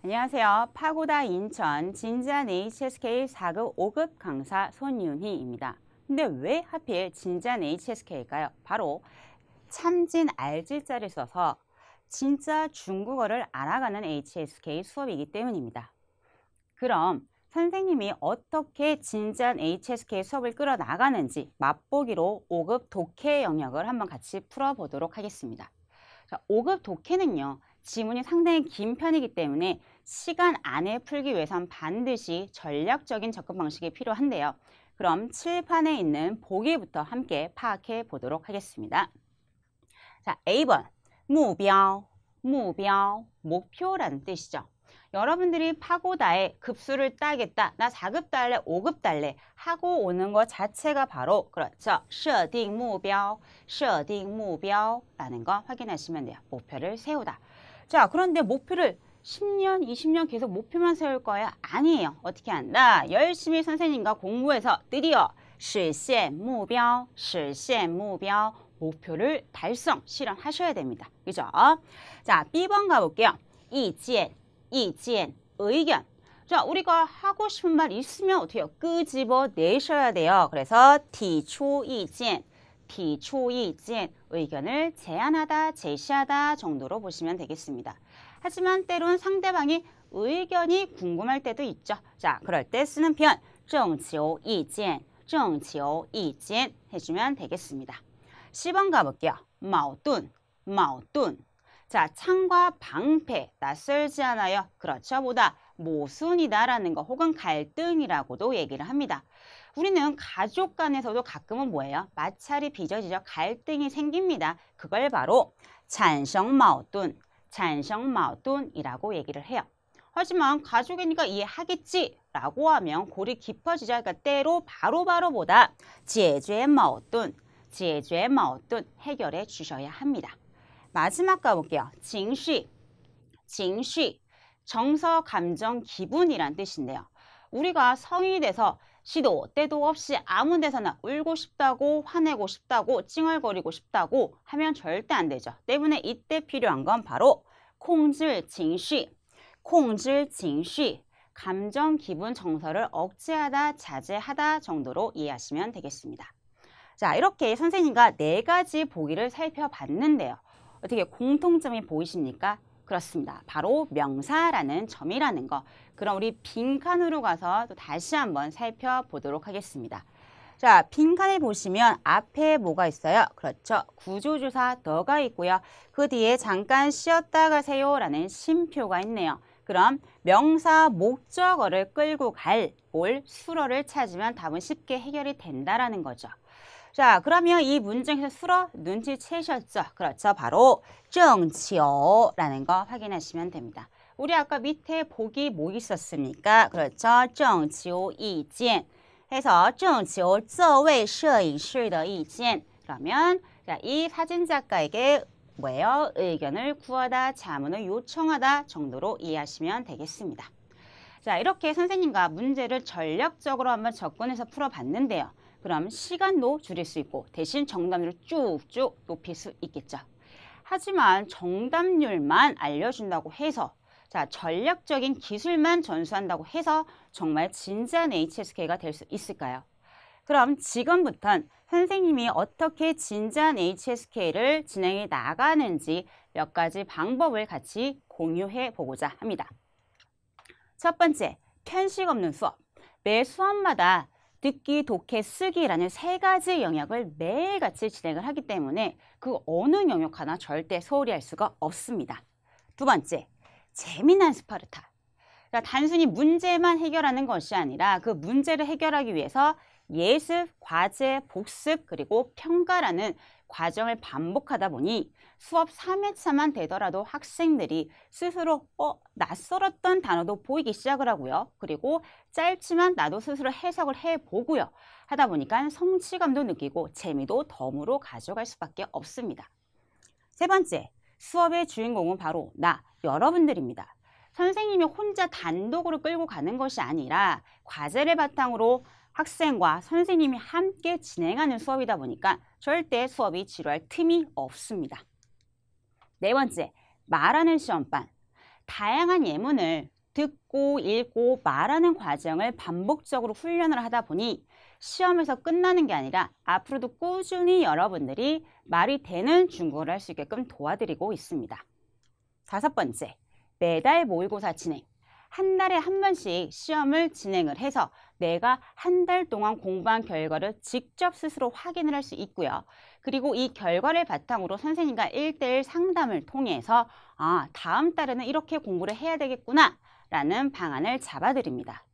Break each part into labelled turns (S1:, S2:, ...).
S1: 안녕하세요. 파고다 인천 진지한 HSK 4급 5급 강사 손윤희입니다. 근데 왜 하필 진지한 HSK일까요? 바로 참진 알지자를 써서 진짜 중국어를 알아가는 HSK 수업이기 때문입니다. 그럼 선생님이 어떻게 진지한 HSK 수업을 끌어나가는지 맛보기로 5급 독해 영역을 한번 같이 풀어보도록 하겠습니다. 자, 5급 독해는요. 지문이 상당히 긴 편이기 때문에 시간 안에 풀기 위해선 반드시 전략적인 접근 방식이 필요한데요. 그럼 칠판에 있는 보기부터 함께 파악해 보도록 하겠습니다. 자, A번目标, 목표라는 뜻이죠. 여러분들이 파고다에 급수를 따겠다, 나 4급 달래, 5급 달래 하고 오는 것 자체가 바로 그렇죠. 设定目标라는 거 확인하시면 돼요. 목표를 세우다. 자, 그런데 목표를 10년, 20년 계속 목표만 세울 거야? 아니에요. 어떻게 한다? 열심히 선생님과 공부해서 드디어 实现目标 목표를 달성, 실현하셔야 됩니다. 그죠? 자, B번 가볼게요. 意见, 의견. 자, 우리가 하고 싶은 말 있으면 어떻게 해요? 끄집어 내셔야 돼요. 그래서 提出意见, 의견을 제안하다, 제시하다 정도로 보시면 되겠습니다. 하지만 때론 상대방이 의견이 궁금할 때도 있죠. 자, 그럴 때 쓰는 표현 征求意见해주면 되겠습니다. 10번 가볼게요. 矛盾. 자, 창과 방패, 낯설지 않아요? 그렇죠. 보다 모순이다라는 거 혹은 갈등이라고도 얘기를 합니다. 우리는 가족 간에서도 가끔은 뭐예요? 마찰이 빚어지죠. 갈등이 생깁니다. 그걸 바로 产生矛盾 이라고 얘기를 해요. 하지만 가족이니까 이해하겠지 라고 하면 골이 깊어지죠. 그러니까 때로 바로보다 解决矛盾 해결해 주셔야 합니다. 마지막 가볼게요. 情绪, 정서, 감정, 기분이란 뜻인데요. 우리가 성인이 돼서 시도 때도 없이 아무 데서나 울고 싶다고, 화내고 싶다고, 찡얼거리고 싶다고 하면 절대 안 되죠. 때문에 이때 필요한 건 바로 控制情绪, 감정, 기분, 정서를 억제하다, 자제하다 정도로 이해하시면 되겠습니다. 자, 이렇게 선생님과 4가지 보기를 살펴봤는데요. 어떻게 공통점이 보이십니까? 그렇습니다. 바로 명사라는 점이라는 거. 그럼 우리 빈칸으로 가서 또 다시 한번 살펴보도록 하겠습니다. 자, 빈칸에 보시면 앞에 뭐가 있어요? 그렇죠. 구조주사 더가 있고요. 그 뒤에 잠깐 쉬었다 가세요 라는 쉼표가 있네요. 그럼 명사 목적어를 끌고 갈 올 수어를 찾으면 답은 쉽게 해결이 된다라는 거죠. 자, 그러면 이 문장에서 수어 눈치채셨죠? 그렇죠. 바로 征求라는 거 확인하시면 됩니다. 우리 아까 밑에 보기 뭐 있었습니까? 그렇죠. 征求意见 해서 征求这位摄影师的意见 그러면 자, 이 사진작가에게 뭐예요? 의견을 구하다, 자문을 요청하다 정도로 이해하시면 되겠습니다. 자, 이렇게 선생님과 문제를 전략적으로 한번 접근해서 풀어봤는데요. 그럼 시간도 줄일 수 있고 대신 정답률을 쭉쭉 높일 수 있겠죠. 하지만 정답률만 알려준다고 해서 자, 전략적인 기술만 전수한다고 해서 정말 진지한 HSK가 될 수 있을까요? 그럼 지금부터는 선생님이 어떻게 진지한 HSK를 진행해 나가는지 몇 가지 방법을 같이 공유해 보고자 합니다. 첫 번째, 편식 없는 수업. 매 수업마다 듣기, 독해, 쓰기라는 3가지 영역을 매일같이 진행을 하기 때문에 그 어느 영역 하나 절대 소홀히 할 수가 없습니다. 두 번째, 재미난 스파르타. 단순히 문제만 해결하는 것이 아니라 그 문제를 해결하기 위해서 예습, 과제, 복습, 그리고 평가라는 과정을 반복하다 보니 수업 3회차만 되더라도 학생들이 스스로 낯설었던 단어도 보이기 시작을 하고요. 그리고 짧지만 나도 스스로 해석을 해보고요. 하다 보니까 성취감도 느끼고 재미도 덤으로 가져갈 수밖에 없습니다. 세 번째, 수업의 주인공은 바로 여러분들입니다. 선생님이 혼자 단독으로 끌고 가는 것이 아니라 과제를 바탕으로 학생과 선생님이 함께 진행하는 수업이다 보니까 절대 수업이 지루할 틈이 없습니다. 네 번째, 말하는 시험반. 다양한 예문을 듣고 읽고 말하는 과정을 반복적으로 훈련을 하다 보니 시험에서 끝나는 게 아니라 앞으로도 꾸준히 여러분들이 말이 되는 중국어를 할 수 있게끔 도와드리고 있습니다. 5번째, 매달 모의고사 진행. 한 달에 한 번씩 시험을 진행을 해서 내가 한 달 동안 공부한 결과를 직접 스스로 확인을 할 수 있고요. 그리고 이 결과를 바탕으로 선생님과 1대1 상담을 통해서 다음 달에는 이렇게 공부를 해야 되겠구나 라는 방안을 잡아드립니다.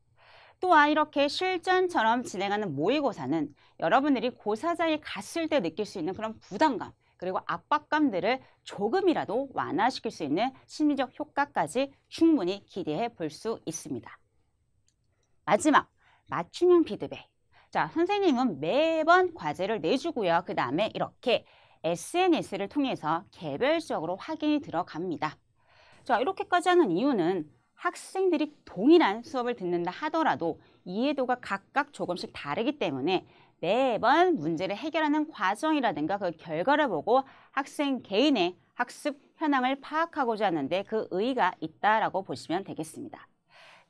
S1: 또한 이렇게 실전처럼 진행하는 모의고사는 여러분들이 고사장에 갔을 때 느낄 수 있는 그런 부담감 그리고 압박감들을 조금이라도 완화시킬 수 있는 심리적 효과까지 충분히 기대해 볼 수 있습니다. 마지막, 맞춤형 피드백. 자, 선생님은 매번 과제를 내주고요. 그 다음에 이렇게 SNS를 통해서 개별적으로 확인이 들어갑니다. 자, 이렇게까지 하는 이유는 학생들이 동일한 수업을 듣는다 하더라도 이해도가 각각 조금씩 다르기 때문에 매번 문제를 해결하는 과정이라든가 그 결과를 보고 학생 개인의 학습 현황을 파악하고자 하는데 그 의의가 있다라고 보시면 되겠습니다.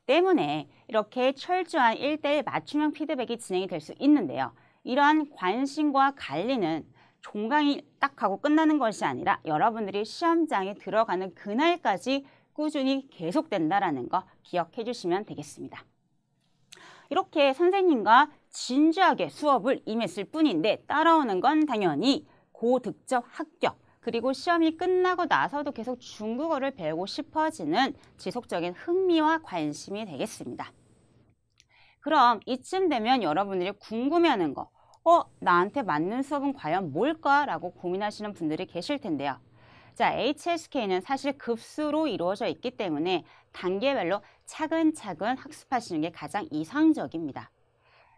S1: 때문에 이렇게 철저한 1대1 맞춤형 피드백이 진행이 될 수 있는데요. 이러한 관심과 관리는 종강이 딱 하고 끝나는 것이 아니라 여러분들이 시험장에 들어가는 그날까지 꾸준히 계속된다라는 거 기억해 주시면 되겠습니다. 이렇게 선생님과 진지하게 수업을 임했을 뿐인데 따라오는 건 당연히 고득점 합격 그리고 시험이 끝나고 나서도 계속 중국어를 배우고 싶어지는 지속적인 흥미와 관심이 되겠습니다. 그럼 이쯤 되면 여러분들이 궁금해하는 거 나한테 맞는 수업은 과연 뭘까? 라고 고민하시는 분들이 계실 텐데요. 자, HSK는 사실 급수로 이루어져 있기 때문에 단계별로 차근차근 학습하시는 게 가장 이상적입니다.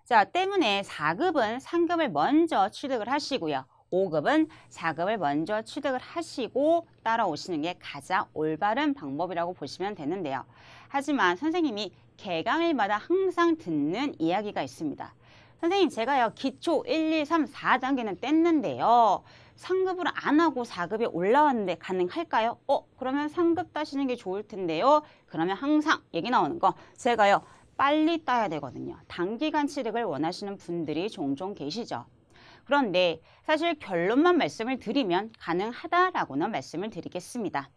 S1: 자, 때문에 4급은 3급을 먼저 취득을 하시고요. 5급은 4급을 먼저 취득을 하시고 따라오시는 게 가장 올바른 방법이라고 보시면 되는데요. 하지만 선생님이 개강일마다 항상 듣는 이야기가 있습니다. 선생님, 제가요 기초 1, 2, 3, 4단계는 뗐는데요. 3급을 안 하고 4급에 올라왔는데 가능할까요? 그러면 3급 따시는 게 좋을 텐데요. 그러면 항상 얘기 나오는 거 제가요 빨리 따야 되거든요. 단기간 취득을 원하시는 분들이 종종 계시죠. 그런데 사실 결론만 말씀을 드리면 가능하다라고는 말씀을 드리겠습니다.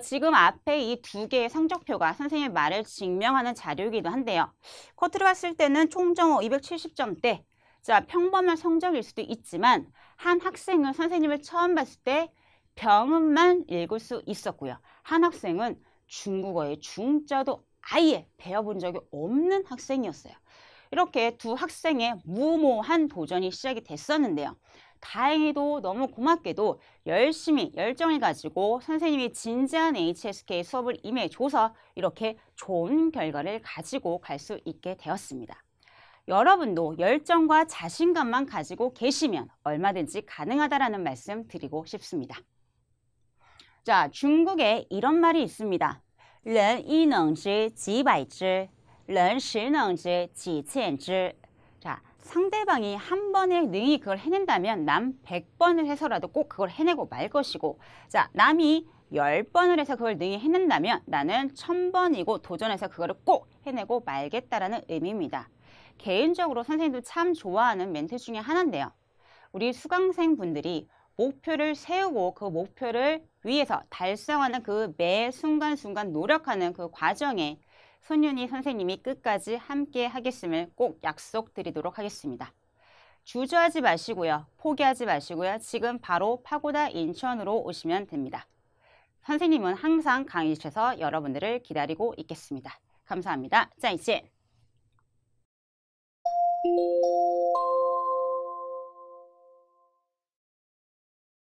S1: 지금 앞에 이 2개의 성적표가 선생님의 말을 증명하는 자료이기도 한데요. 겉으로 봤을 때는 총정어 270점대, 자, 평범한 성적일 수도 있지만 한 학생은 선생님을 처음 봤을 때 병음만 읽을 수 있었고요. 한 학생은 중국어의 중자도 아예 배워본 적이 없는 학생이었어요. 이렇게 두 학생의 무모한 도전이 시작이 됐었는데요. 다행히도 너무 고맙게도 열심히 열정을 가지고 선생님이 진지한 HSK 수업을 임해줘서 이렇게 좋은 결과를 가지고 갈 수 있게 되었습니다. 여러분도 열정과 자신감만 가지고 계시면 얼마든지 가능하다라는 말씀 드리고 싶습니다. 자, 중국에 이런 말이 있습니다. 人一能知几百知人十能知几千知 자, 상대방이 한 번에 능히 그걸 해낸다면 남 100번을 해서라도 꼭 그걸 해내고 말 것이고 자, 남이 10번을 해서 그걸 능히 해낸다면 나는 1000번이고 도전해서 그거를 꼭 해내고 말겠다라는 의미입니다. 개인적으로 선생님도 참 좋아하는 멘트 중에 하나인데요. 우리 수강생 분들이 목표를 세우고 그 목표를 위해서 달성하는 그 매 순간순간 노력하는 그 과정에 손윤희 선생님이 끝까지 함께 하겠음을 꼭 약속드리도록 하겠습니다. 주저하지 마시고요. 포기하지 마시고요. 지금 바로 파고다 인천으로 오시면 됩니다. 선생님은 항상 강의실에서 여러분들을 기다리고 있겠습니다. 감사합니다. 再见.